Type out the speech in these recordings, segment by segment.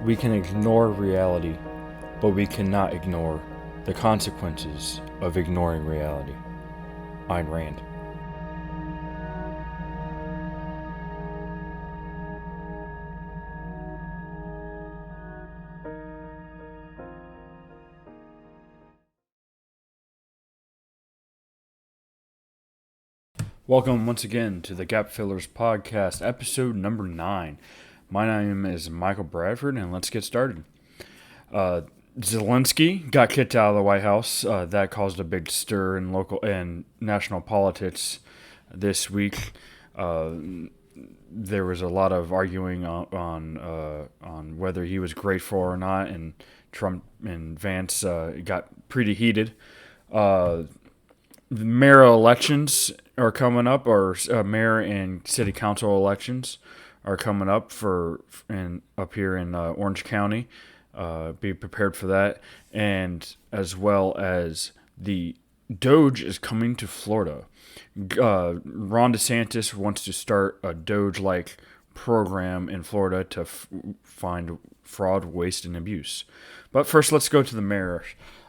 We can ignore reality, but we cannot ignore the consequences of ignoring reality. Ayn Rand. Welcome once again to the GapFillers podcast, episode number 9. My name is Michael Bradford, and let's get started. Zelensky got kicked out of the White House. That caused a big stir in local and national politics this week. There was a lot of arguing on whether he was grateful or not, and Trump and Vance got pretty heated. The mayor elections are coming up, or mayor and city council elections are coming up up here in Orange County. Be prepared for that, and as well as the DOGE is coming to Florida. Ron DeSantis wants to start a DOGE-like program in Florida to find fraud, waste, and abuse. But first, let's go to the mayor.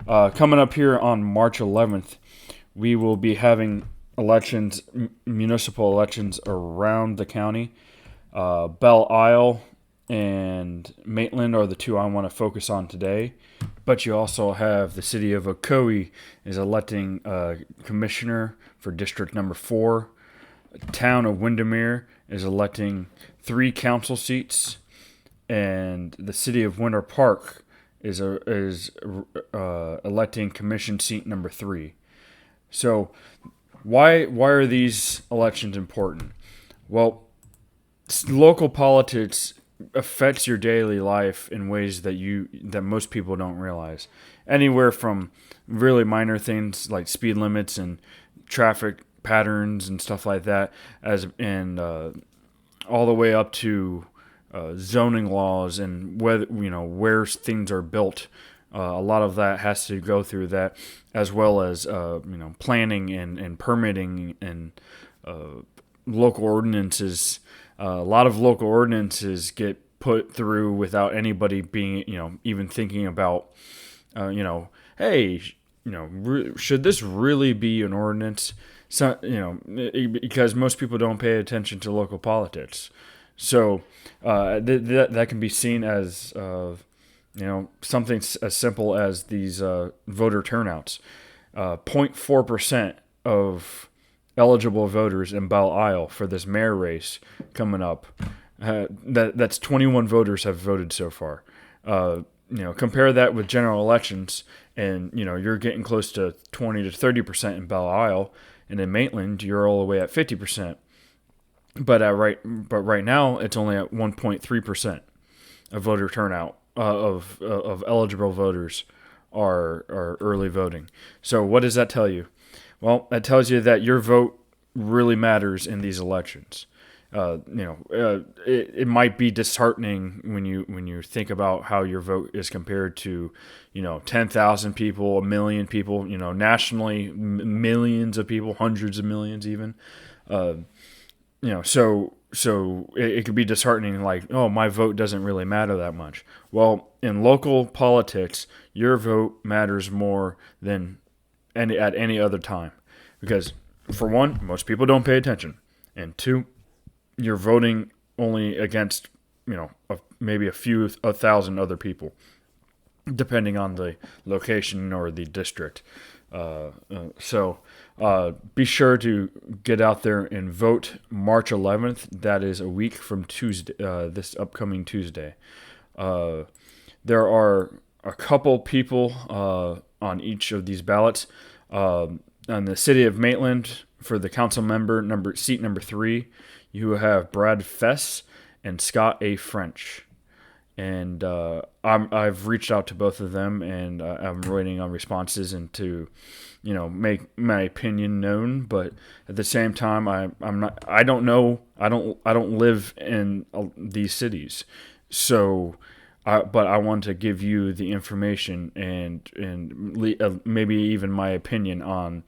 Coming up here on March 11th, we will be having elections, municipal elections around the county. Belle Isle and Maitland are the two I want to focus on today. But you also have the city of Ocoee is electing a commissioner for District Number 4. Town of Windermere is electing 3 council seats. And the city of Winter Park is electing commission seat number 3. So why are these elections important? Well, local politics affects your daily life in ways that most people don't realize. Anywhere from really minor things like speed limits and traffic patterns and stuff like that, all the way up to zoning laws and where things are built. A lot of that has to go through that, as well as planning and permitting and local ordinances. A lot of local ordinances get put through without anybody being even thinking about hey, should this really be an ordinance? So because most people don't pay attention to local politics. So that can be seen as something as simple as these voter turnouts. 0.4% of eligible voters in Belle Isle for this mayor race coming up. That's 21 voters have voted so far. Compare that with general elections, and you're getting close to 20 to 30% in Belle Isle, and in Maitland you're all the way at 50%. But right now it's only at 1.3% of voter turnout. Of eligible voters are early voting. So what does that tell you? Well, that tells you that your vote really matters in these elections. It might be disheartening when you think about how your vote is compared to 10,000 people, 1 million people, nationally, millions of people, hundreds of millions even. So it could be disheartening, like, oh, my vote doesn't really matter that much. Well, in local politics, your vote matters more than at any other time. Because, for one, most people don't pay attention. And 2, you're voting only against, maybe a thousand other people, depending on the location or the district. So be sure to get out there and vote March 11th. That is a week from Tuesday, this upcoming Tuesday. There are a couple people on each of these ballots. On the city of Maitland, for the council member seat number 3, you have Brad Fess and Scott A. French. And I've reached out to both of them, and I'm waiting on responses and to, make my opinion known. But at the same time, I don't know. I don't live in these cities, so. But I want to give you the information and maybe even my opinion on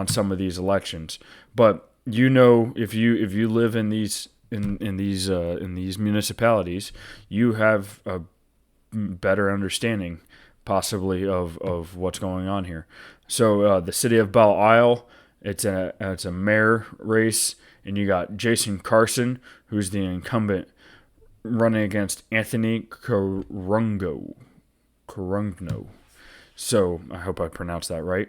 some of these elections. But if you live in these municipalities, you have better understanding, possibly, of what's going on here. So the city of Belle Isle, it's a mayor race, and you got Jason Carson, who's the incumbent, running against Anthony Carungno. So I hope I pronounced that right.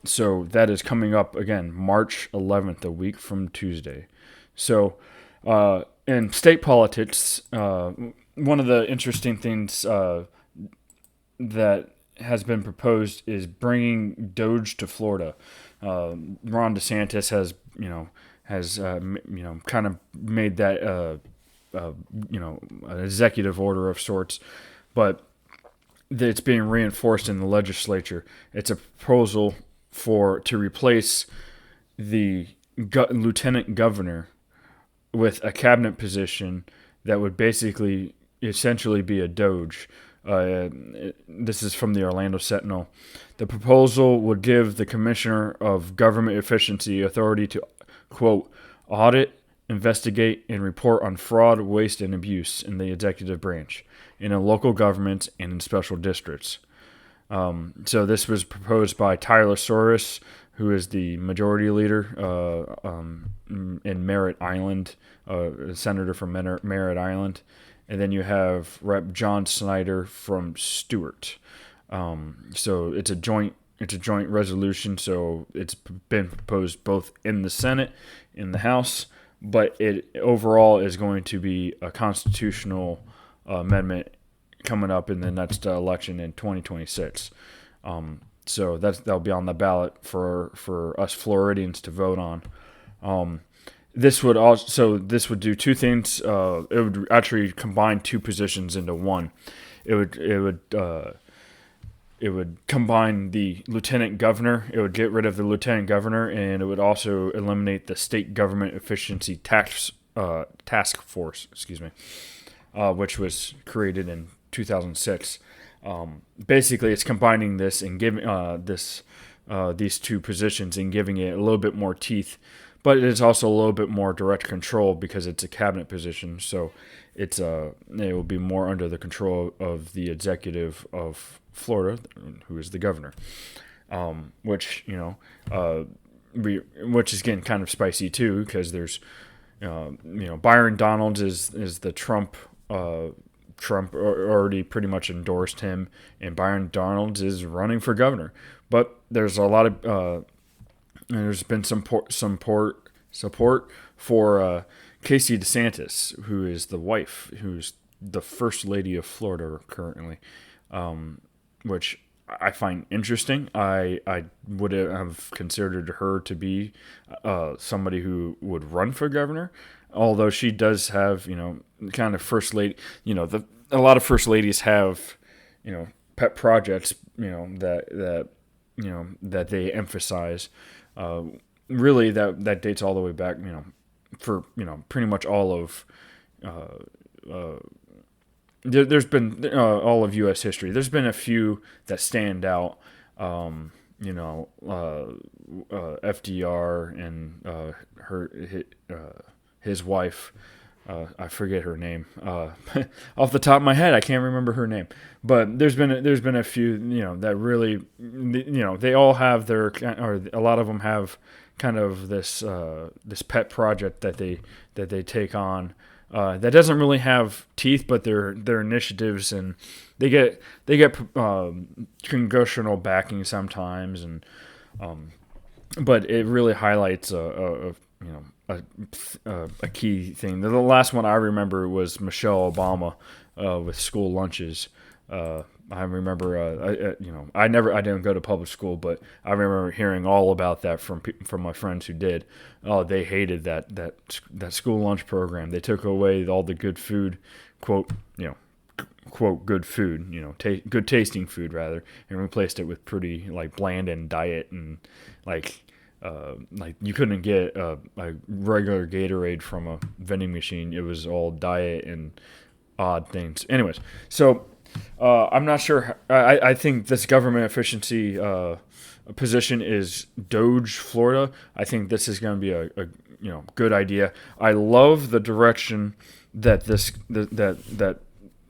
So that is coming up again, March 11th, a week from Tuesday. So in state politics, one of the interesting things that has been proposed is bringing DOGE to Florida. Ron DeSantis has kind of made that an executive order of sorts, but it's being reinforced in the legislature. It's a proposal to replace the lieutenant governor with a cabinet position that would basically essentially be a DOGE. This is from the Orlando Sentinel. The proposal would give the Commissioner of Government Efficiency authority to, quote, audit, investigate, and report on fraud, waste, and abuse in the executive branch, in local governments, and in special districts. So this was proposed by Tyler Soros, who is the majority leader in Merritt Island, a senator from Merritt Island. And then you have Rep. John Snyder from Stewart. So it's a joint resolution. So it's been proposed both in the Senate, in the House, but it overall is going to be a constitutional amendment coming up in the next election in 2026. So that'll be on the ballot for us Floridians to vote on. This would do two things. It would actually combine two positions into one. It would combine the lieutenant governor. It would get rid of the lieutenant governor, and it would also eliminate the state government efficiency task force. Which was created in 2006. Basically, it's combining this and giving these two positions and giving it a little bit more teeth, but it's also a little bit more direct control because it's a cabinet position. So it will be more under the control of the executive of Florida, who is the governor, which is getting kind of spicy too, because there's Byron Donalds is the Trump already pretty much endorsed him, and Byron Donalds is running for governor. But there's a lot of there's been some support for Casey DeSantis, who is the wife, who's the first lady of Florida currently, which I find interesting. I would have considered her to be somebody who would run for governor, although she does have, kind of first lady, a lot of first ladies have, pet projects, that they emphasize. Really, that dates all the way back, for pretty much all of. There's been all of U.S. history. There's been a few that stand out. FDR and his wife. I forget her name. Off the top of my head, I can't remember her name. But there's been a few, that really, they all have or a lot of them have kind of this pet project that they take on. That doesn't really have teeth, but they're initiatives, and they get congressional backing sometimes, and but it really highlights a key thing. The last one I remember was Michelle Obama with school lunches. I remember, I didn't go to public school, but I remember hearing all about that from my friends who did. Oh, they hated that school lunch program. They took away all the good food, quote good food, good tasting food rather, and replaced it with pretty bland and diet and you couldn't get a regular Gatorade from a vending machine. It was all diet and odd things. Anyways, so. I'm not sure. I think this government efficiency position is DOGE Florida. I think this is going to be a good idea. I love the direction that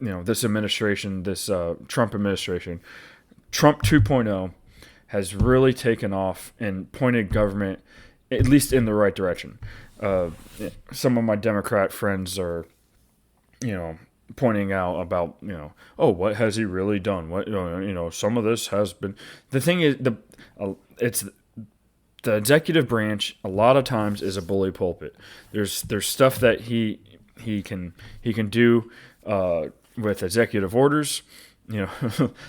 this administration, this Trump administration, Trump 2.0 has really taken off and pointed government at least in the right direction. Uh, some of my Democrat friends are, pointing out about, oh, what has he really done? What, some of this has been. The thing is, it's the executive branch. A lot of times is a bully pulpit. There's stuff that he can do with executive orders,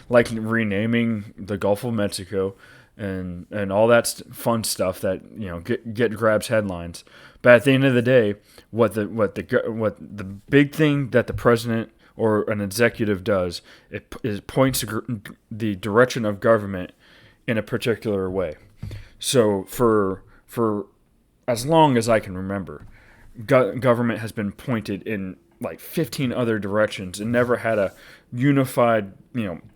like renaming the Gulf of Mexico and all that fun stuff that get grabs headlines. But at the end of the day, what the big thing that the president or an executive does, it points the direction of government in a particular way. So for as long as I can remember, government has been pointed in like 15 other directions and never had a unified,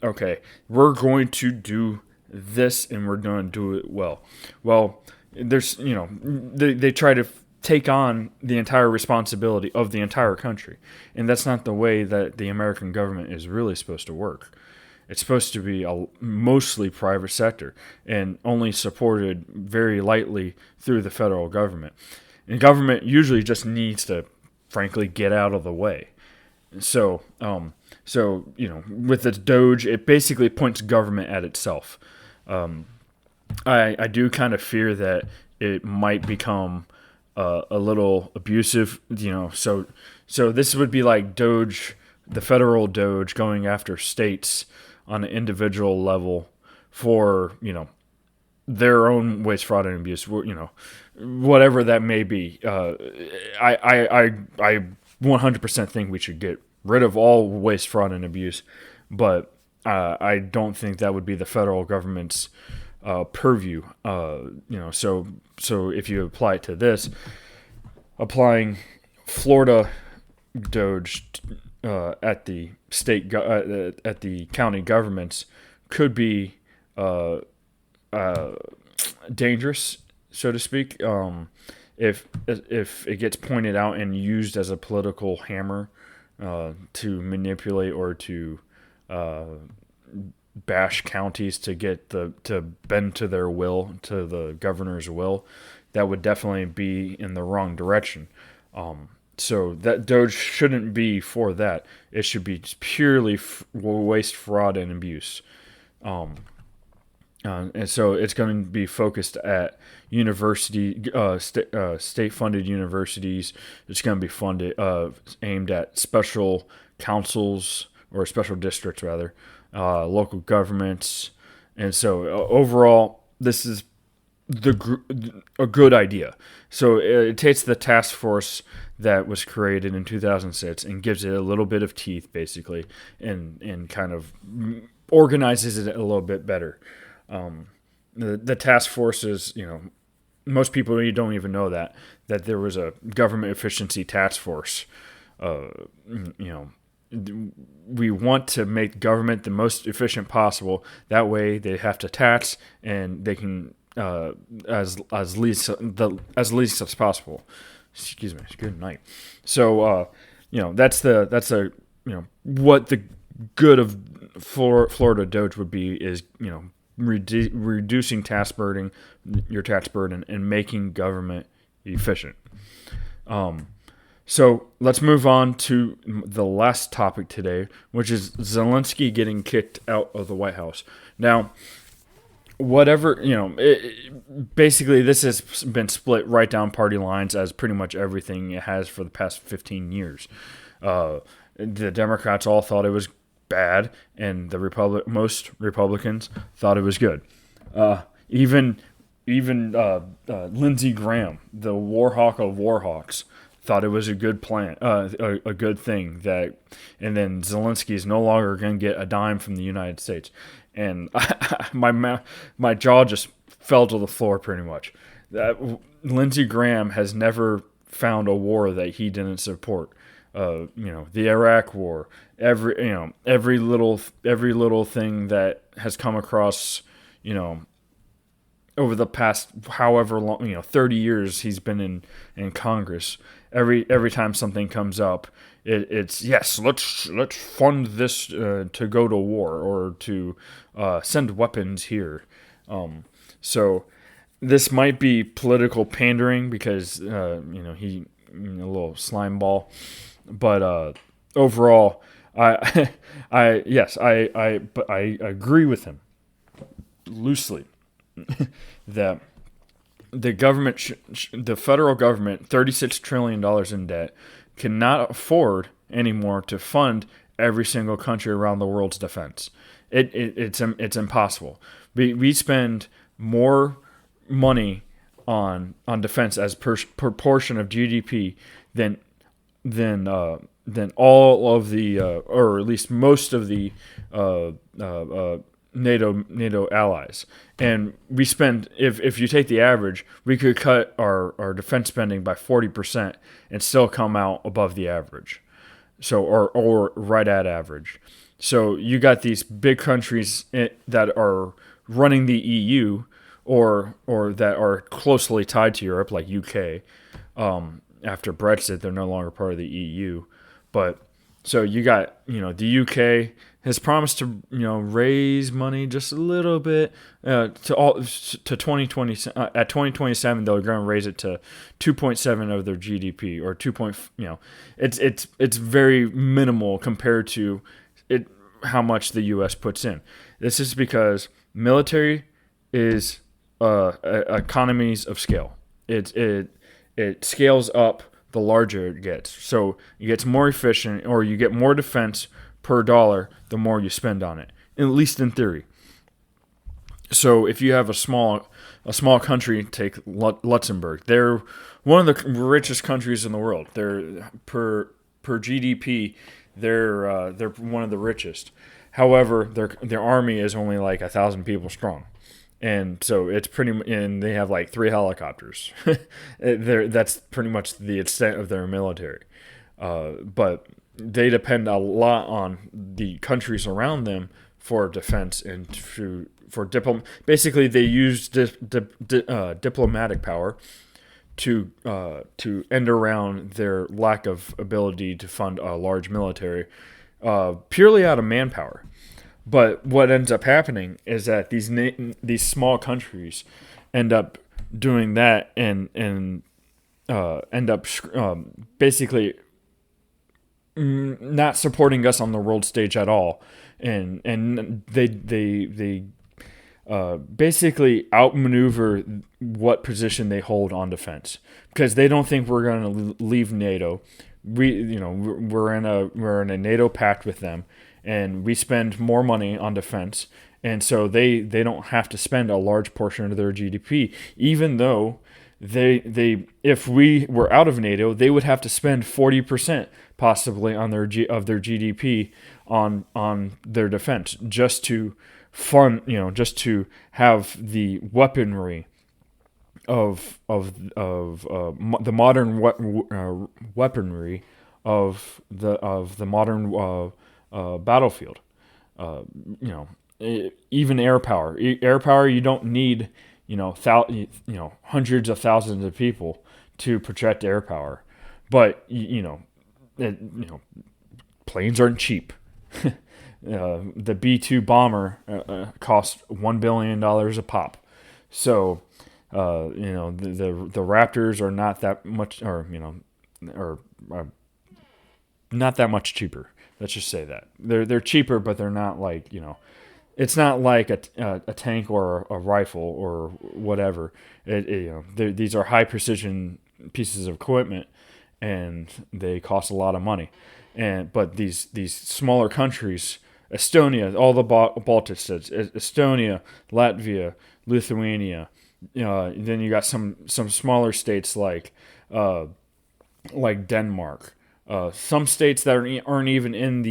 okay, we're going to do this and we're going to do it well. Well, there's, they try to take on the entire responsibility of the entire country. And that's not the way that the American government is really supposed to work. It's supposed to be a mostly private sector and only supported very lightly through the federal government. And government usually just needs to, frankly, get out of the way. So, with the DOGE, it basically points government at itself. I do kind of fear that it might become a little abusive. So this would be like DOGE, the federal DOGE, going after states on an individual level for their own waste, fraud, and abuse. Whatever that may be. I 100% think we should get rid of all waste, fraud, and abuse, but I don't think that would be the federal government's purview. So if you apply it to this, applying Florida DOGE at the state at the county governments could be dangerous, so to speak, if it gets pointed out and used as a political hammer to manipulate or to bash counties to get to bend to their will, to the governor's will, that would definitely be in the wrong direction. So that DOGE shouldn't be for that. It should be purely waste, fraud, and abuse. And so it's going to be focused at state-funded universities. It's going to be funded, aimed at special councils or special districts rather, local governments. And so overall, this is a good idea. So it takes the task force that was created in 2006 and gives it a little bit of teeth, basically, and kind of organizes it a little bit better. The task force is, most people don't even know that there was a government efficiency task force. We want to make government the most efficient possible. That way, they have to tax and they can as least as possible. Excuse me. Good night. So that's what the good of Florida DOGE would be is reducing your tax burden, and making government efficient. So let's move on to the last topic today, which is Zelensky getting kicked out of the White House. Now, basically this has been split right down party lines, as pretty much everything it has for the past 15 years. The Democrats all thought it was bad, and most Republicans thought it was good. Even Lindsey Graham, the war hawk of war hawks, thought it was a good plan, a good thing and then Zelensky is no longer going to get a dime from the United States, and my jaw just fell to the floor pretty much. Lindsey Graham has never found a war that he didn't support. The Iraq War, every little thing that has come across, over the past however long, 30 years he's been in Congress. Every time something comes up, It's yes, let's fund this to go to war or to send weapons here. So this might be political pandering because he a little slime ball, but overall, I I agree with him loosely that the federal government, $36 trillion in debt, cannot afford anymore to fund every single country around the world's defense. It's impossible. We spend more money on defense as proportion of GDP than than all of the or at least most of the uh, NATO allies. And we spend, if you take the average, we could cut our defense spending by 40% and still come out above the average. So or right at average. So you got these big countries that are running the EU or that are closely tied to Europe, like UK. After Brexit, they're no longer part of the EU. But so you got, the UK has promised to, raise money just a little bit to 2020. At 2027, they're going to raise it to 2.7 of their GDP or 2. It's very minimal compared to it how much the U.S. puts in. This is because military is economies of scale. It scales up the larger it gets. So it gets more efficient, or you get more defense per dollar the more you spend on it, at least in theory. So if you have a small country, take Luxembourg, they're one of the richest countries in the world. They're per GDP, they're one of the richest. However, their army is only like 1,000 people strong. And so it's and they have like 3 helicopters. That's pretty much the extent of their military. But they depend a lot on the countries around them for defense and basically they use diplomatic power to end around their lack of ability to fund a large military, purely out of manpower. But what ends up happening is that these small countries end up doing that and end up basically not supporting us on the world stage at all, and they basically outmaneuver what position they hold on defense because they don't think we're going to leave NATO. We're in a NATO pact with them. And we spend more money on defense, and so they don't have to spend a large portion of their GDP, even though they if we were out of NATO, they would have to spend 40% possibly on their GDP on their defense just to fund, just to have the weaponry of the modern weaponry of the modern battlefield. Even air power. Air power, you don't need hundreds of thousands of people to protect air power, but planes aren't cheap. The B-2 bomber cost $1 billion a pop. So the Raptors are not that much, or not that much cheaper. Let's just say that they're cheaper, but they're not like it's not like a tank or a rifle or whatever. These are high precision pieces of equipment, and they cost a lot of money. But these smaller countries, Estonia, all the Baltic states, Estonia, Latvia, Lithuania. Then you got some smaller states like Denmark. Some states that aren't even in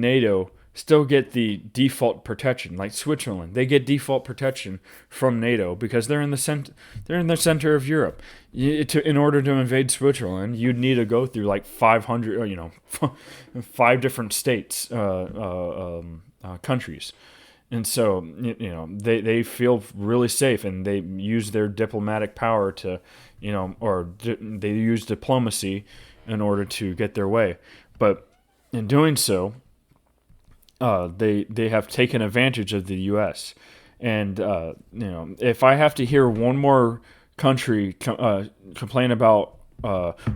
NATO still get the default protection, like Switzerland. They get default protection from NATO because they're in the center of Europe. In order to invade Switzerland, you'd need to go through like 500, 5 different states, countries. And so, they feel really safe, and they use their diplomatic power to, they use diplomacy in order to get their way. But in doing so, they have taken advantage of the U.S. And if I have to hear one more country complain about,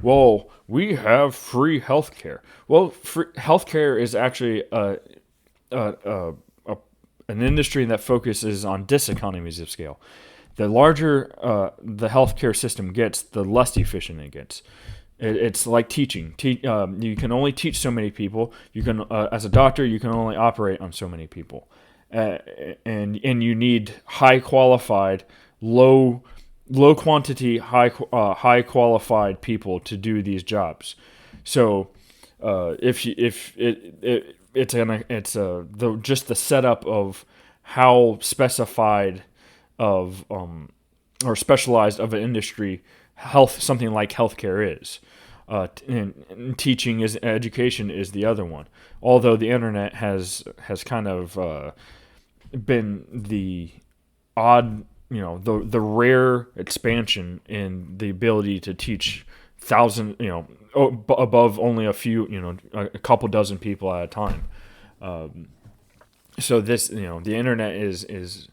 well, we have free healthcare. Well, free healthcare is actually a, an industry that focuses on diseconomies of scale. The larger the healthcare system gets, the less efficient it gets. It's like teaching. You can only teach so many people. You can, as a doctor, you can only operate on so many people, and you need high qualified, low quantity, high qualified people to do these jobs. So just the setup of how specified of or specialized of an industry something like healthcare is. And teaching is education is the other one. Although the internet has kind of been the odd, the rare expansion in the ability to teach thousands, above only a few, a couple dozen people at a time. So this, the internet is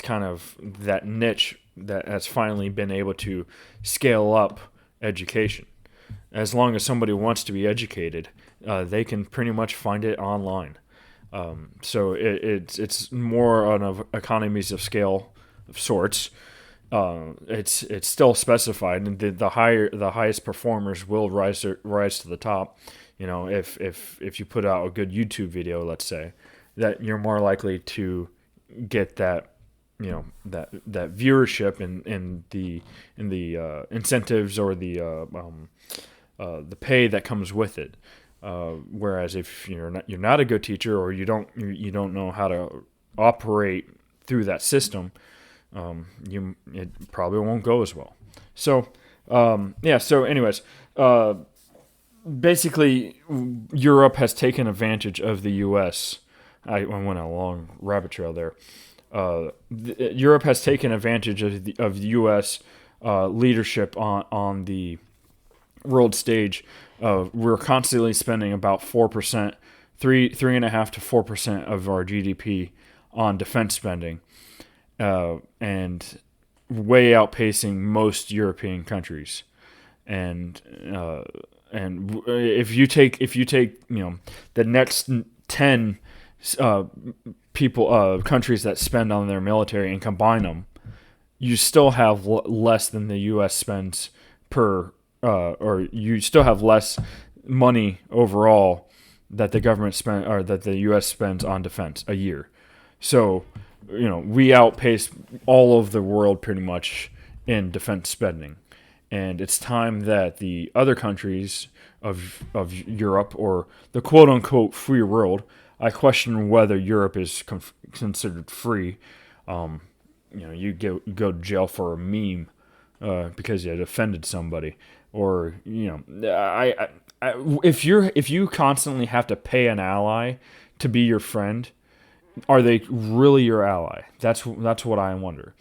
kind of that niche that has finally been able to scale up education. As long as somebody wants to be educated, they can pretty much find it online. So it's more on economies of scale of sorts. It's still specified, and the highest performers will rise to the top. If you put out a good YouTube video, let's say, that you're more likely to get that that viewership and the incentives or the pay that comes with it. Whereas if you're not a good teacher, or you don't know how to operate through that system, it probably won't go as well. So So anyways, basically, Europe has taken advantage of the U.S. I went on a long rabbit trail there. Europe has taken advantage of the U.S. Leadership on the world stage. We're constantly spending about 4%, 3.5% to 4% of our GDP on defense spending, and way outpacing most European countries. And if you take the next 10 countries that spend on their military and combine them, you still have less than the U.S. spends or you still have less money overall that the government or that the U.S. spends on defense a year. So, we outpace all of the world pretty much in defense spending, and it's time that the other countries of Europe, or the quote unquote free world. I question whether Europe is considered free. You go to jail for a meme because you had offended somebody, or if you constantly have to pay an ally to be your friend, are they really your ally? That's what I wonder.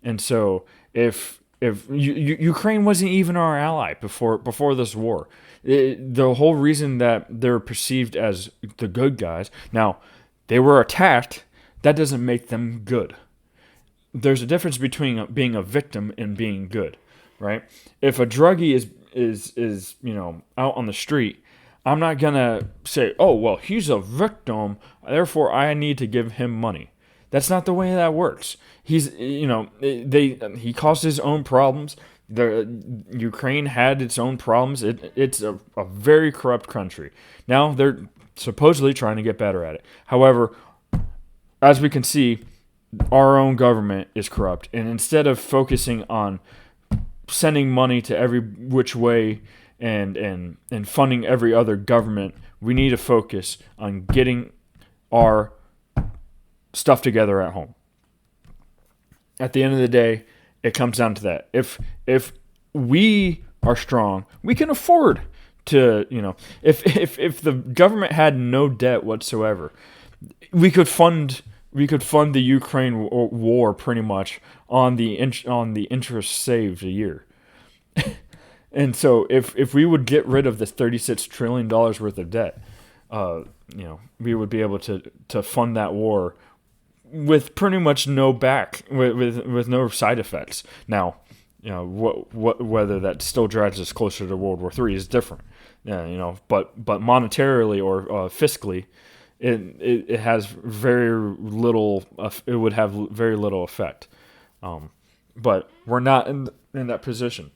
And so if Ukraine wasn't even our ally before this war. The whole reason that they're perceived as the good guys, now they were attacked, that doesn't make them good. There's a difference between being a victim and being good, right? If a druggie is out on the street, I'm not gonna say, oh well, he's a victim, therefore I need to give him money. That's not the way that works. He caused his own problems. The Ukraine had its own problems. It's a very corrupt country. Now they're supposedly trying to get better at it. However, as we can see, our own government is corrupt. And instead of focusing on sending money to every which way and funding every other government, we need to focus on getting our stuff together at home. At the end of the day, it comes down to that. If we are strong, we can afford to, if the government had no debt whatsoever, we could fund the Ukraine war pretty much on the interest saved a year. And so if we would get rid of this $36 trillion worth of debt, we would be able to fund that war with pretty much no with no side effects. Now, whether that still drives us closer to World War III is different. Yeah, but monetarily or fiscally, it has very little. It would have very little effect. But we're not in that position.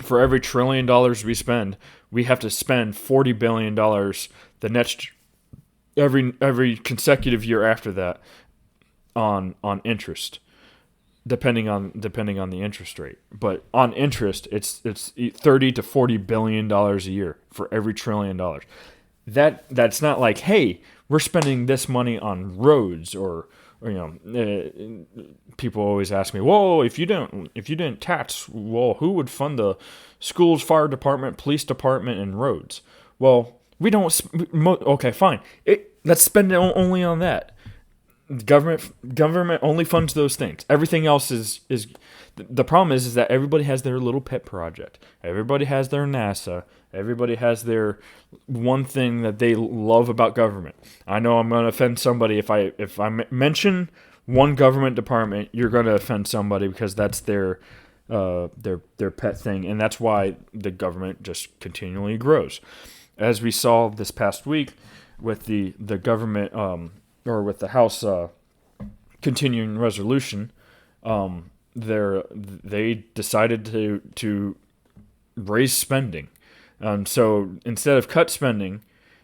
For every $1 trillion we spend, we have to spend $40 billion the next every consecutive year after that on interest, depending on the interest rate. But on interest, it's $30 to $40 billion a year for every $1 trillion. That's not like, hey, we're spending this money on roads or people always ask me, whoa, if you didn't tax, well, who would fund the schools, fire department, police department, and roads? Well, we don't. Okay, fine. Let's spend it only on that. Government only funds those things. Everything else is the problem is that everybody has their little pet project. Everybody has their NASA. Everybody has their one thing that they love about government. I know I'm going to offend somebody if I mention one government department. You're going to offend somebody because that's their pet thing, and that's why the government just continually grows. As we saw this past week with the government or with the House continuing resolution, they decided to raise spending. So instead of cut spending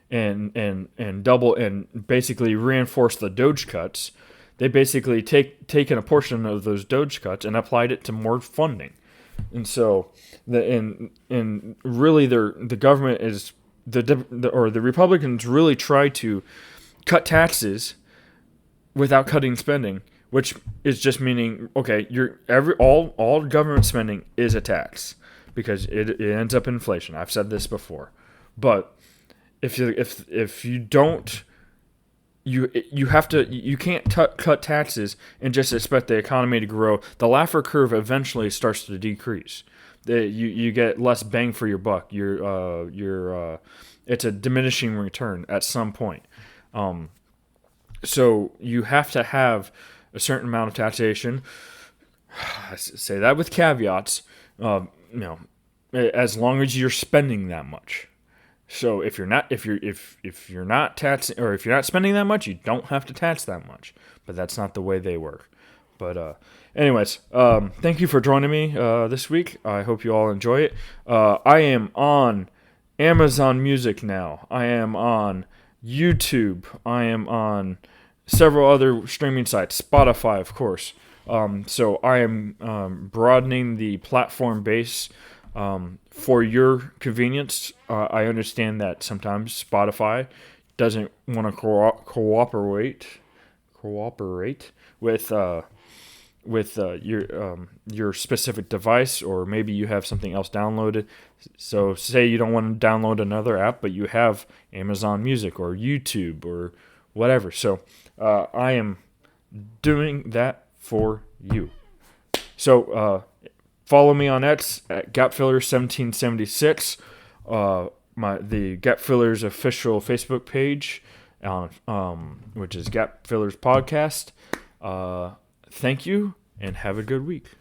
and double and basically reinforce the DOGE cuts, they basically taken a portion of those DOGE cuts and applied it to more funding. And so really the government is the Republicans really try to cut taxes without cutting spending, which is just meaning, okay, all government spending is a tax because it ends up in inflation. I've said this before, but if you don't, you can't cut taxes and just expect the economy to grow. The Laffer curve eventually starts to decrease. You get less bang for your buck. It's a diminishing return at some point. So you have to have a certain amount of taxation. I say that with caveats. As long as you're spending that much. So if you're not taxing or if you're not spending that much, you don't have to tax that much. But that's not the way they work. But anyways, thank you for joining me this week. I hope you all enjoy it. I am on Amazon Music now. I am on YouTube. I am on several other streaming sites. Spotify, of course. So I am broadening the platform base for your convenience. I understand that sometimes Spotify doesn't want to cooperate with your specific device, or maybe you have something else downloaded. So say you don't want to download another app, but you have Amazon Music or YouTube or whatever. So I am doing that for you. So follow me on X at GapFillers1776, the GapFillers official Facebook page, which is GapFillers Podcast. Thank you, and have a good week.